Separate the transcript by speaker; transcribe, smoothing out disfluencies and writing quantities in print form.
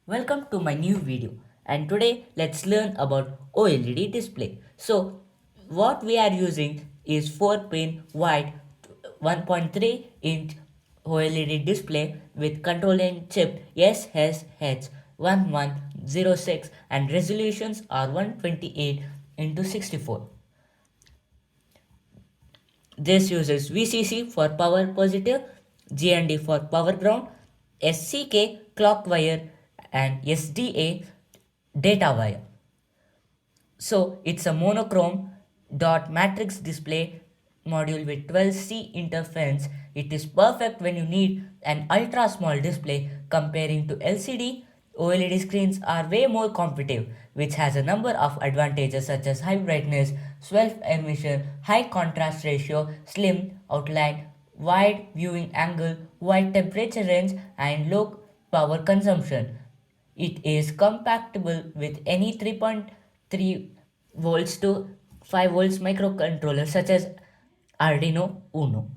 Speaker 1: Welcome to my new video, and today let's learn about OLED display. So what we are using is 4-pin wide 1.3 inch OLED display with controlling chip SSH1106 and resolutions are 128 into 64. This uses VCC for power positive, GND for power ground, SCK clock wire and SDA data wire. So it's a monochrome dot matrix display module with 12C interference. It is perfect when you need an ultra small display. Comparing to LCD, OLED screens are way more competitive, which has a number of advantages such as high brightness, self-emission, high contrast ratio, slim outline, wide viewing angle, wide temperature range, and low power consumption. It is compatible with any 3.3 volts to 5 volts microcontroller such as Arduino Uno.